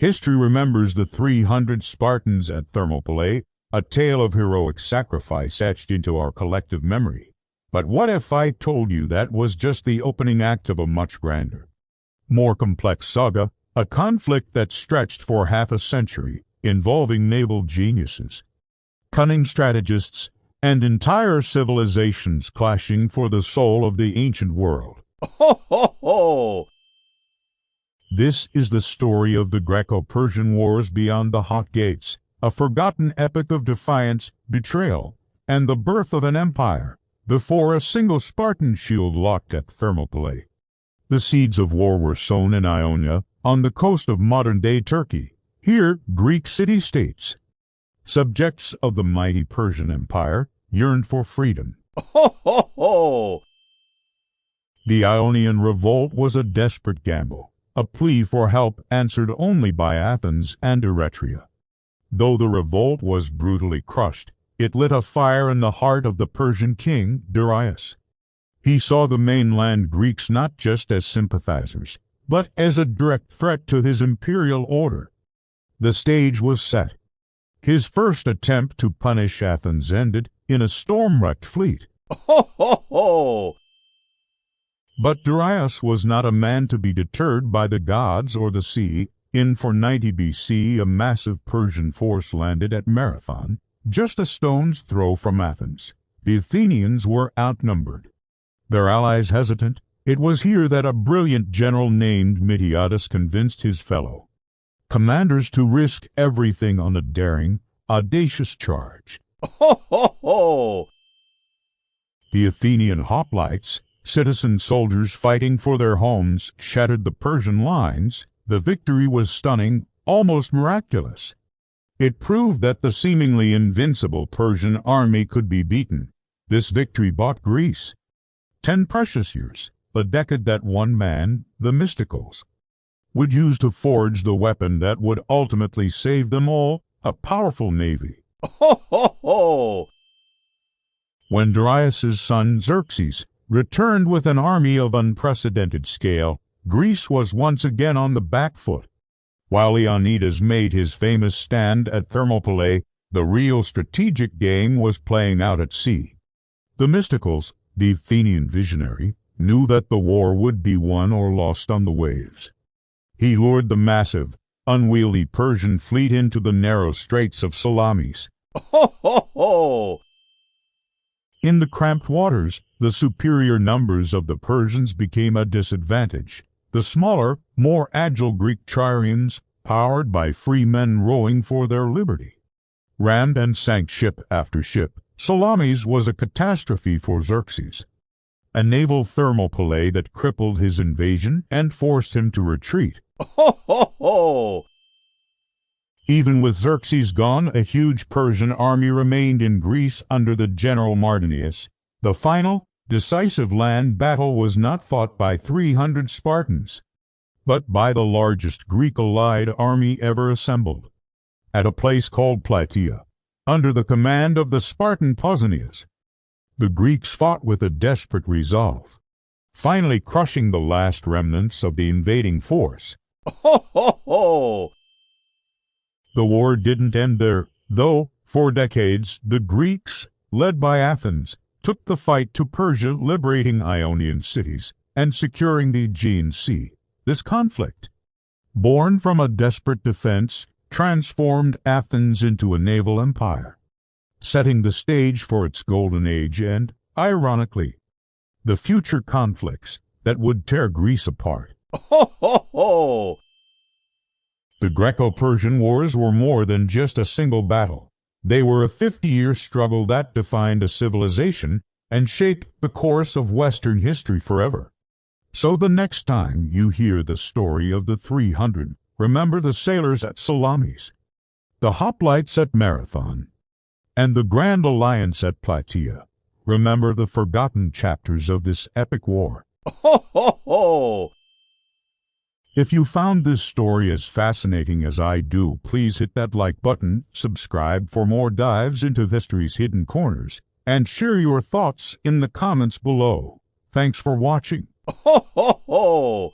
History remembers the 300 Spartans at Thermopylae, a tale of heroic sacrifice etched into our collective memory. But what if I told you that was just the opening act of a much grander, more complex saga, a conflict that stretched for half a century, involving naval geniuses, cunning strategists, and entire civilizations clashing for the soul of the ancient world? Ho, ho, ho! This is the story of the Greco-Persian Wars beyond the Hot Gates, a forgotten epic of defiance, betrayal, and the birth of an empire, before a single Spartan shield locked at Thermopylae. The seeds of war were sown in Ionia, on the coast of modern-day Turkey. Here, Greek city-states, subjects of the mighty Persian Empire, yearned for freedom. Ho, ho, ho! The Ionian revolt was a desperate gamble, a plea for help answered only by Athens and Eretria. Though the revolt was brutally crushed, it lit a fire in the heart of the Persian king, Darius. He saw the mainland Greeks not just as sympathizers, but as a direct threat to his imperial order. The stage was set. His first attempt to punish Athens ended in a storm-wrecked fleet. Ho, ho, ho! But Darius was not a man to be deterred by the gods or the sea. In 490 BC, a massive Persian force landed at Marathon, just a stone's throw from Athens. The Athenians were outnumbered, their allies hesitant. It was here that a brilliant general named Leonidas convinced his fellow commanders to risk everything on a daring, audacious charge. Ho, ho, ho! The Athenian hoplites, citizen soldiers fighting for their homes, shattered the Persian lines. The victory was stunning, almost miraculous. It proved that the seemingly invincible Persian army could be beaten. This victory bought Greece 10 precious years, a decade that one man, the Mysticals, would use to forge the weapon that would ultimately save them all, a powerful navy. Ho, ho, ho! When Darius's son Xerxes returned with an army of unprecedented scale, Greece was once again on the back foot. While Leonidas made his famous stand at Thermopylae, the real strategic game was playing out at sea. The Mysticals, the Athenian visionary, knew that the war would be won or lost on the waves. He lured the massive, unwieldy Persian fleet into the narrow straits of Salamis. Ho, ho, ho! In the cramped waters, the superior numbers of the Persians became a disadvantage. The smaller, more agile Greek triremes, powered by free men rowing for their liberty, rammed and sank ship after ship. Salamis was a catastrophe for Xerxes, a naval Thermopylae that crippled his invasion and forced him to retreat. Ho, ho, ho! Even with Xerxes gone, a huge Persian army remained in Greece under the general Mardonius. The final, decisive land battle was not fought by 300 Spartans, but by the largest Greek allied army ever assembled, at a place called Plataea, under the command of the Spartan Pausanias. The Greeks fought with a desperate resolve, finally crushing the last remnants of the invading force. Ho, ho, ho! The war didn't end there, though. For decades, the Greeks, led by Athens, took the fight to Persia, liberating Ionian cities and securing the Aegean Sea. This conflict, born from a desperate defense, transformed Athens into a naval empire, setting the stage for its golden age and, ironically, the future conflicts that would tear Greece apart. Ho, ho, ho! The Greco-Persian Wars were more than just a single battle. They were a 50-year struggle that defined a civilization and shaped the course of Western history forever. So the next time you hear the story of the 300, remember the sailors at Salamis, the hoplites at Marathon, and the Grand Alliance at Plataea. Remember the forgotten chapters of this epic war. Ho, ho, ho! If you found this story as fascinating as I do, please hit that like button, subscribe for more dives into history's hidden corners, and share your thoughts in the comments below. Thanks for watching. Ho, ho, ho!